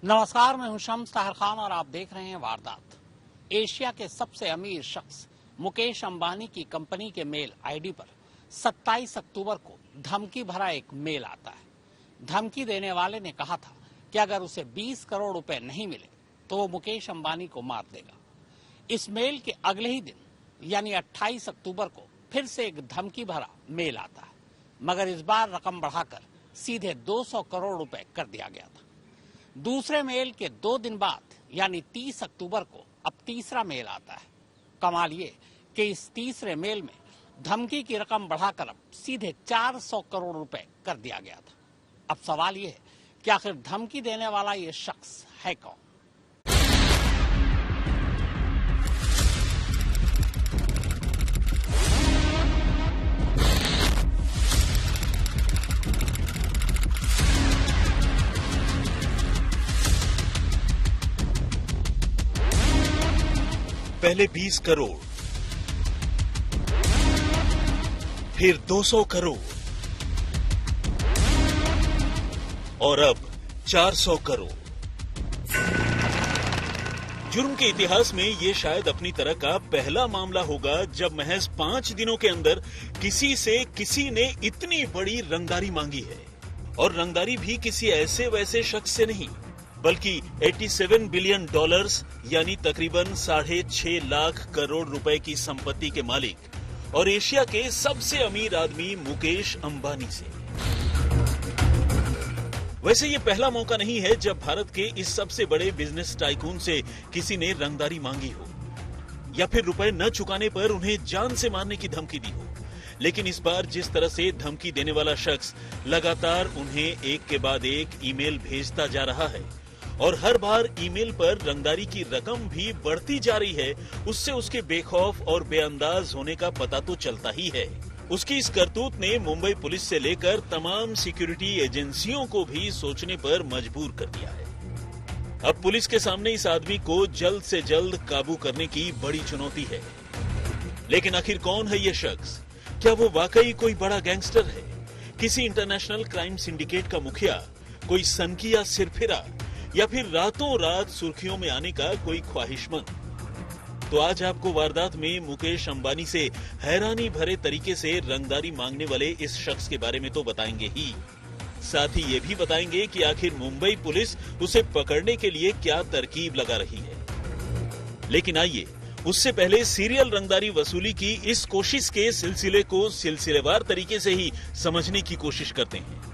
नमस्कार, मैं हूं शम्स ताहिर खान और आप देख रहे हैं वारदात। एशिया के सबसे अमीर शख्स मुकेश अंबानी की कंपनी के मेल आईडी पर 27 अक्टूबर को धमकी भरा एक मेल आता है। धमकी देने वाले ने कहा था कि अगर उसे 20 करोड़ रुपए नहीं मिले तो वो मुकेश अंबानी को मार देगा। इस मेल के अगले ही दिन यानी 28 अक्टूबर को फिर से एक धमकी भरा मेल आता है, मगर इस बार रकम बढ़ाकर सीधे 200 करोड़ रुपए कर दिया गया था। दूसरे मेल के 2 दिन बाद यानी 30 अक्टूबर को अब तीसरा मेल आता है। कमाल ये कि इस तीसरे मेल में धमकी की रकम बढ़ाकर अब सीधे 400 करोड़ रुपए कर दिया गया था। अब सवाल ये है कि आखिर धमकी देने वाला ये शख्स है कौन? पहले 20 करोड़, फिर 200 करोड़ और अब 400 करोड़। जुर्म के इतिहास में ये शायद अपनी तरह का पहला मामला होगा जब महज 5 दिनों के अंदर किसी से किसी ने इतनी बड़ी रंगदारी मांगी है। और रंगदारी भी किसी ऐसे वैसे शख्स से नहीं, बल्कि 87 बिलियन डॉलर्स यानी तकरीबन 6.5 लाख करोड़ रुपए की संपत्ति के मालिक और एशिया के सबसे अमीर आदमी मुकेश अंबानी से। वैसे ये पहला मौका नहीं है जब भारत के इस सबसे बड़े बिजनेस टाइकून से किसी ने रंगदारी मांगी हो या फिर रुपए न चुकाने पर उन्हें जान से मारने की धमकी दी हो। लेकिन इस बार जिस तरह से धमकी देने वाला शख्स लगातार उन्हें एक के बाद एक ईमेल भेजता जा रहा है और हर बार ईमेल पर रंगदारी की रकम भी बढ़ती जा रही है, उससे उसके बेखौफ और बेअंदाज होने का पता तो चलता ही है। उसकी इस करतूत ने मुंबई पुलिस से लेकर तमाम सिक्योरिटी एजेंसियों को भी सोचने पर मजबूर कर दिया है। अब पुलिस के सामने इस आदमी को जल्द से जल्द काबू करने की बड़ी चुनौती है। लेकिन आखिर कौन है ये शख्स? क्या वो वाकई कोई बड़ा गैंगस्टर है, किसी इंटरनेशनल क्राइम सिंडिकेट का मुखिया, कोई सनकिया सिरफिरा या फिर रातों रात सुर्खियों में आने का कोई ख्वाहिशमंद? तो आज आपको वारदात में मुकेश अंबानी से हैरानी भरे तरीके से रंगदारी मांगने वाले इस शख्स के बारे में तो बताएंगे ही, साथ ही ये भी बताएंगे कि आखिर मुंबई पुलिस उसे पकड़ने के लिए क्या तरकीब लगा रही है। लेकिन आइए उससे पहले सीरियल रंगदारी वसूली की इस कोशिश के सिलसिले को सिलसिलेवार तरीके से ही समझने की कोशिश करते हैं।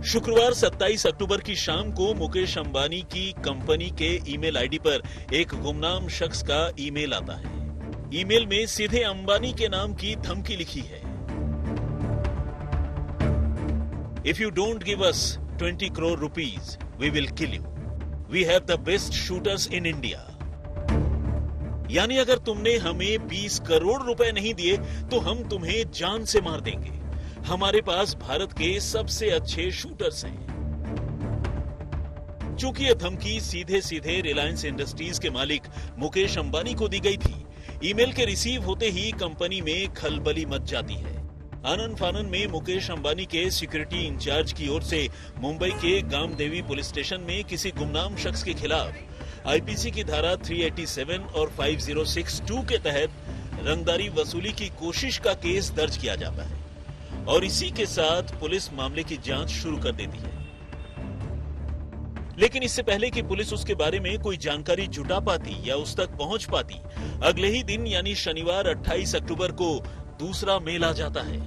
शुक्रवार 27 अक्टूबर की शाम को मुकेश अंबानी की कंपनी के ईमेल आईडी पर एक गुमनाम शख्स का ईमेल आता है। ईमेल में सीधे अंबानी के नाम की धमकी लिखी है। If you don't give us 20 crore rupees we will kill you. We have the best shooters in India. यानी अगर तुमने हमें 20 करोड़ रुपए नहीं दिए तो हम तुम्हें जान से मार देंगे। हमारे पास भारत के सबसे अच्छे शूटर्स हैं। चूंकि यह धमकी सीधे सीधे रिलायंस इंडस्ट्रीज के मालिक मुकेश अंबानी को दी गई थी, ईमेल के रिसीव होते ही कंपनी में खलबली मच जाती है। आनन फानन में मुकेश अंबानी के सिक्योरिटी इंचार्ज की ओर से मुंबई के गामदेवी पुलिस स्टेशन में किसी गुमनाम शख्स के खिलाफ आईपीसी की धारा 387 और 5062 के तहत रंगदारी वसूली की कोशिश का केस दर्ज किया जाता है और इसी के साथ पुलिस मामले की जांच शुरू कर देती है। लेकिन इससे पहले कि पुलिस उसके बारे में कोई जानकारी जुटा पाती या उस तक पहुंच पाती, अगले ही दिन यानी शनिवार 28 अक्टूबर को दूसरा मेल आ जाता है।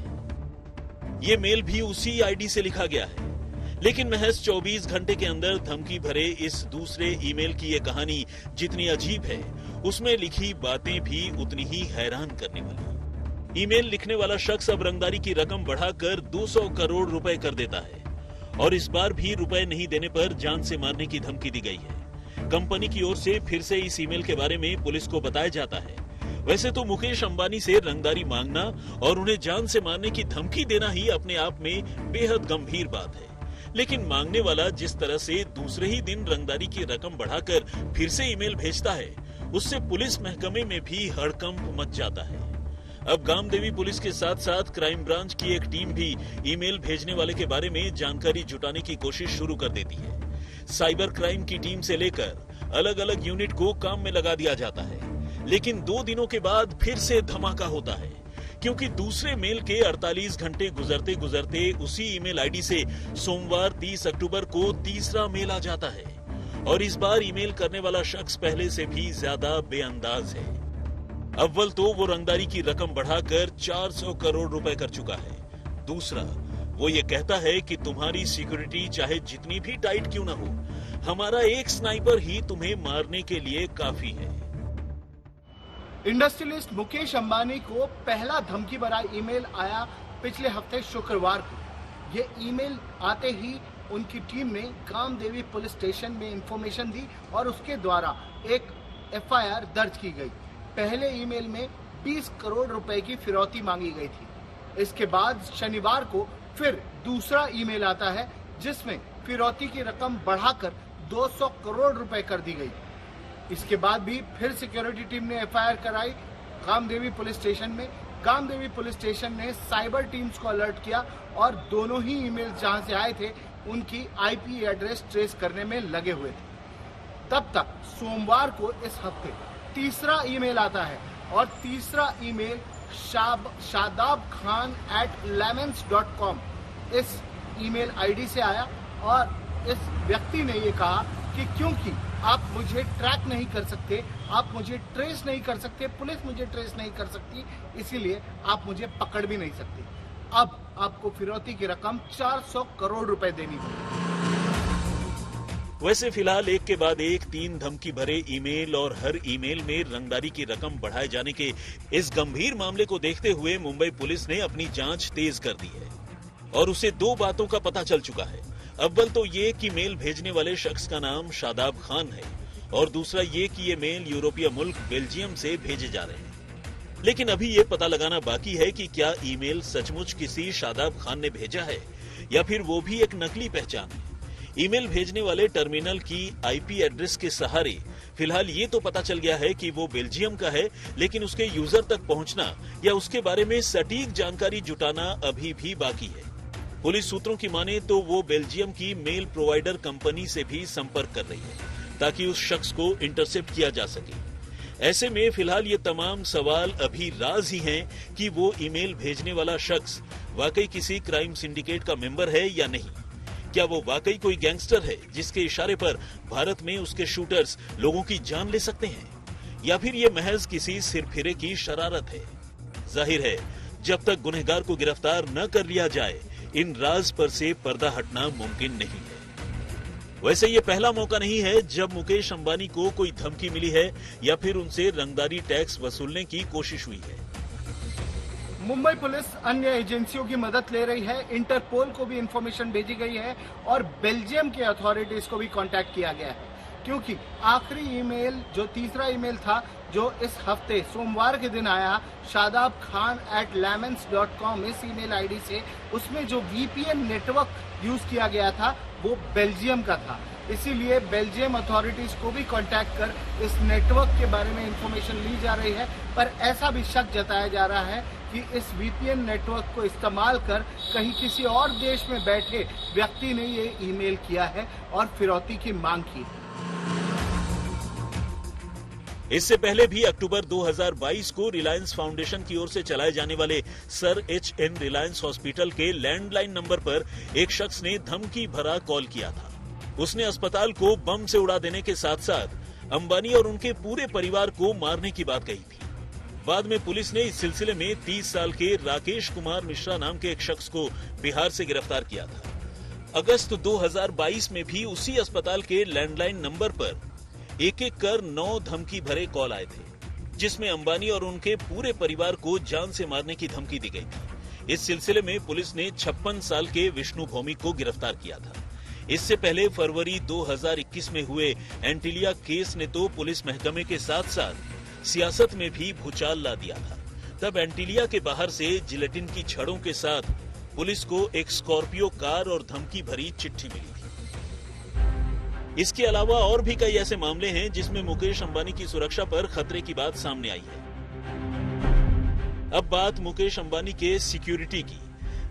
ये मेल भी उसी आईडी से लिखा गया है, लेकिन महज 24 घंटे के अंदर धमकी भरे इस दूसरे ईमेल की ये कहानी जितनी अजीब है, उसमें लिखी बातें भी उतनी ही हैरान करने वाली। ईमेल लिखने वाला शख्स अब रंगदारी की रकम बढ़ाकर 200 करोड़ रुपए कर देता है और इस बार भी रुपए नहीं देने पर जान से मारने की धमकी दी गई है। कंपनी की ओर से फिर से इस ईमेल के बारे में पुलिस को बताया जाता है। वैसे तो मुकेश अंबानी से रंगदारी मांगना और उन्हें जान से मारने की धमकी देना ही अपने आप में बेहद गंभीर बात है, लेकिन मांगने वाला जिस तरह से दूसरे ही दिन रंगदारी की रकम बढ़ाकर फिर से ईमेल भेजता है, उससे पुलिस महकमे में भी हड़कंप मच जाता है। अब गामदेवी पुलिस के साथ साथ क्राइम ब्रांच की एक टीम भी ईमेल भेजने वाले के बारे में जानकारी जुटाने की कोशिश शुरू कर देती है। साइबर क्राइम की टीम से लेकर अलग अलग यूनिट को काम में लगा दिया जाता है। लेकिन 2 दिनों के बाद फिर से धमाका होता है, क्योंकि दूसरे मेल के 48 घंटे गुजरते गुजरते उसी ईमेल आईडी से सोमवार 30 अक्टूबर को तीसरा मेल आ जाता है और इस बार ईमेल करने वाला शख्स पहले से भी ज्यादा बेअंदाज है। अव्वल तो वो रंगदारी की रकम बढ़ाकर 400 करोड़ रुपए कर चुका है। दूसरा, वो ये कहता है कि तुम्हारी सिक्योरिटी चाहे जितनी भी टाइट क्यों ना हो, हमारा एक स्नाइपर ही तुम्हें मारने के लिए काफी है। इंडस्ट्रियलिस्ट मुकेश अंबानी को पहला धमकी भरा ईमेल आया पिछले हफ्ते शुक्रवार को। ये ईमेल आते ही उनकी टीम ने कामदेवी पुलिस स्टेशन में इंफॉर्मेशन दी और उसके द्वारा एक एफआईआर दर्ज की गई। पहले ईमेल में 20 करोड़ रुपए की फिरौती मांगी गई थी। इसके बाद शनिवार को फिर दूसरा ईमेल आता है जिसमें फिरौती की रकम बढ़ाकर 200 करोड़ रुपए कर दी गई। इसके बाद भी फिर सिक्योरिटी टीम ने एफआईआर कराई कामदेवी पुलिस स्टेशन में। कामदेवी पुलिस स्टेशन ने साइबर टीम्स को अलर्ट किया और दोनों ही ईमेल जहां से आए थे उनकी आईपी एड्रेस ट्रेस करने में लगे हुए थे। तब तक सोमवार को इस हफ्ते तीसरा ईमेल आता है और तीसरा ईमेल शादाब खान @lemons.com इस ईमेल आईडी से आया और इस व्यक्ति ने ये कहा कि क्योंकि आप मुझे ट्रैक नहीं कर सकते, आप मुझे ट्रेस नहीं कर सकते, पुलिस मुझे ट्रेस नहीं कर सकती, इसीलिए आप मुझे पकड़ भी नहीं सकते। अब आपको फिरौती की रकम 400 करोड़ रुपए देनी होगी। वैसे फिलहाल एक के बाद एक 3 धमकी भरे ईमेल और हर ईमेल में रंगदारी की रकम बढ़ाए जाने के इस गंभीर मामले को देखते हुए मुंबई पुलिस ने अपनी जांच तेज कर दी है और उसे 2 बातों का पता चल चुका है। अव्वल तो ये कि मेल भेजने वाले शख्स का नाम शादाब खान है और दूसरा ये कि ये मेल यूरोपीय मुल्क बेल्जियम से भेजे जा रहे हैं। लेकिन अभी ये पता लगाना बाकी है कि क्या ईमेल सचमुच किसी शादाब खान ने भेजा है या फिर वो भी एक नकली पहचान है। ईमेल भेजने वाले टर्मिनल की आईपी एड्रेस के सहारे फिलहाल ये तो पता चल गया है कि वो बेल्जियम का है, लेकिन उसके यूजर तक पहुंचना या उसके बारे में सटीक जानकारी जुटाना अभी भी बाकी है। पुलिस सूत्रों की माने तो वो बेल्जियम की मेल प्रोवाइडर कंपनी से भी संपर्क कर रही है ताकि उस शख्स को इंटरसेप्ट किया जा सके। ऐसे में फिलहाल ये तमाम सवाल अभी राज ही हैं कि वो ईमेल भेजने वाला शख्स वाकई किसी क्राइम सिंडिकेट का मेंबर है या नहीं। क्या वो वाकई कोई गैंगस्टर है जिसके इशारे पर भारत में उसके शूटर्स लोगों की जान ले सकते हैं, या फिर ये महज किसी सिरफिरे की शरारत है। जाहिर है जब तक गुनहगार को गिरफ्तार न कर लिया जाए इन राज पर से पर्दा हटना मुमकिन नहीं है। वैसे ये पहला मौका नहीं है जब मुकेश अंबानी को कोई धमकी मिली है या फिर उनसे रंगदारी टैक्स वसूलने की कोशिश हुई है। मुंबई पुलिस अन्य एजेंसियों की मदद ले रही है। इंटरपोल को भी इंफॉर्मेशन भेजी गई है और बेल्जियम के अथॉरिटीज को भी कांटेक्ट किया गया है, क्योंकि आखिरी ईमेल जो तीसरा ईमेल था जो इस हफ्ते सोमवार के दिन आया शादाब खान @lemons.com इस ईमेल आईडी से, उसमें जो वीपीएन नेटवर्क यूज किया गया था वो बेल्जियम का था। इसीलिए बेल्जियम अथॉरिटीज को भी कांटेक्ट कर इस नेटवर्क के बारे में इंफॉर्मेशन ली जा रही है। पर ऐसा भी शक जताया जा रहा है कि इस वीपीएन नेटवर्क को इस्तेमाल कर कहीं किसी और देश में बैठे व्यक्ति ने ये ईमेल किया है और फिरौती की मांग की है। इससे पहले भी अक्टूबर 2022 को रिलायंस फाउंडेशन की ओर से चलाए जाने वाले सर एच.एन. रिलायंस हॉस्पिटल के लैंडलाइन नंबर पर एक शख्स ने धमकी भरा कॉल किया था। उसने अस्पताल को बम से उड़ा देने के साथ साथ अंबानी और उनके पूरे परिवार को मारने की बात कही थी। बाद में पुलिस ने इस सिलसिले में 30 साल के राकेश कुमार मिश्रा नाम के एक शख्स को बिहार से गिरफ्तार किया था। अगस्त 2022 में भी उसी अस्पताल के लैंडलाइन नंबर पर एक एक कर 9 धमकी भरे कॉल आए थे, जिसमें अंबानी और उनके पूरे परिवार को जान से मारने की धमकी दी गई थी। इस सिलसिले में पुलिस ने 56 साल के विष्णु भौमिक को गिरफ्तार किया था। इससे पहले फरवरी 2021 में हुए एंटीलिया केस ने तो पुलिस महकमे के साथ साथ सियासत में भी भूचाल ला दिया था। तब एंटीलिया के बाहर से जिलेटिन की छड़ों के साथ पुलिस को एक स्कॉर्पियो कार और धमकी भरी चिट्ठी मिली थी। इसके अलावा और भी कई ऐसे मामले हैं जिसमें मुकेश अंबानी की सुरक्षा पर खतरे की बात सामने आई है। अब बात मुकेश अंबानी के सिक्योरिटी की।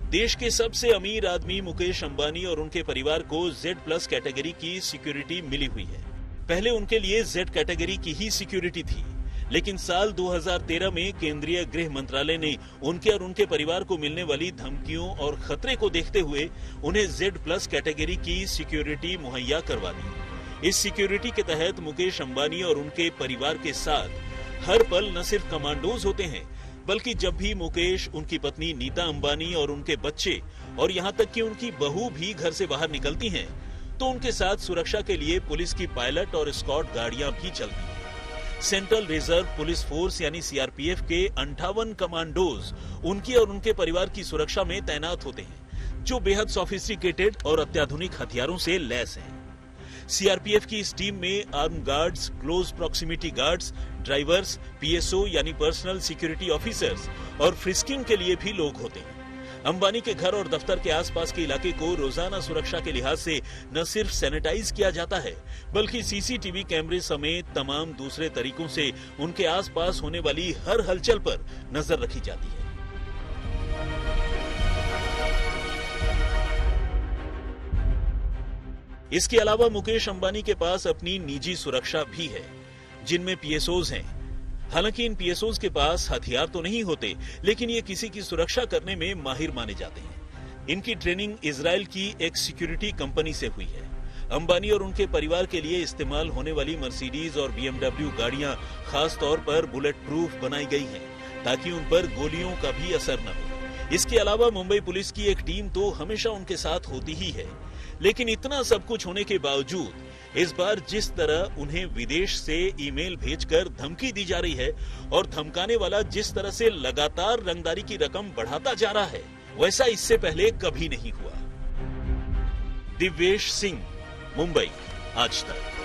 देश के सबसे अमीर आदमी मुकेश अंबानी और उनके परिवार को Z+ कैटेगरी की सिक्योरिटी मिली हुई है। पहले उनके लिए Z कैटेगरी की ही सिक्योरिटी थी, लेकिन साल 2013 में केंद्रीय गृह मंत्रालय ने उनके और उनके परिवार को मिलने वाली धमकियों और खतरे को देखते हुए उन्हें Z+ कैटेगरी की सिक्योरिटी मुहैया करवा दी। इस सिक्योरिटी के तहत मुकेश अंबानी और उनके परिवार के साथ हर पल न सिर्फ कमांडोज होते हैं, बल्कि जब भी मुकेश, उनकी पत्नी नीता अंबानी और उनके बच्चे और यहाँ तक कि उनकी बहू भी घर से बाहर निकलती हैं, तो उनके साथ सुरक्षा के लिए पुलिस की पायलट और एस्कॉर्ट गाड़ियां भी चलती हैं। सेंट्रल रिजर्व पुलिस फोर्स यानी CRPF के 58 कमांडोज उनकी और उनके परिवार की सुरक्षा में तैनात होते हैं, जो बेहद सोफिस्टिकेटेड और अत्याधुनिक हथियारों से लैस हैं। CRPF की इस टीम में arm guards, close proximity guards, drivers, PSO यानी पर्सनल सिक्योरिटी ऑफिसर्स और फ्रिस्किंग के लिए भी लोग होते हैं। अंबानी के घर और दफ्तर के आसपास के इलाके को रोजाना सुरक्षा के लिहाज से न सिर्फ सैनिटाइज किया जाता है, बल्कि CCTV कैमरे समेत तमाम दूसरे तरीकों से उनके आसपास होने वाली हर हलचल पर नजर रखी जाती है। इसके अलावा मुकेश अंबानी के पास अपनी निजी सुरक्षा भी है, जिनमें PSOs हैं। हालांकि इन PSOs के पास हथियार तो नहीं होते, लेकिन ये किसी की सुरक्षा करने में माहिर माने जाते हैं। इनकी ट्रेनिंग इजराइल की एक सिक्योरिटी कंपनी से हुई है। अंबानी और उनके परिवार के लिए इस्तेमाल होने वाली मर्सिडीज और BMW गाड़ियां खास तौर पर बुलेट प्रूफ बनाई गई हैं, ताकि उन पर गोलियों का भी असर न हो। इसके अलावा मुंबई पुलिस की एक टीम तो हमेशा उनके साथ होती ही है। लेकिन इतना सब कुछ होने के बावजूद इस बार जिस तरह उन्हें विदेश से ईमेल भेजकर धमकी दी जा रही है और धमकाने वाला जिस तरह से लगातार रंगदारी की रकम बढ़ाता जा रहा है, वैसा इससे पहले कभी नहीं हुआ। दिव्येश सिंह, मुंबई, आज तक।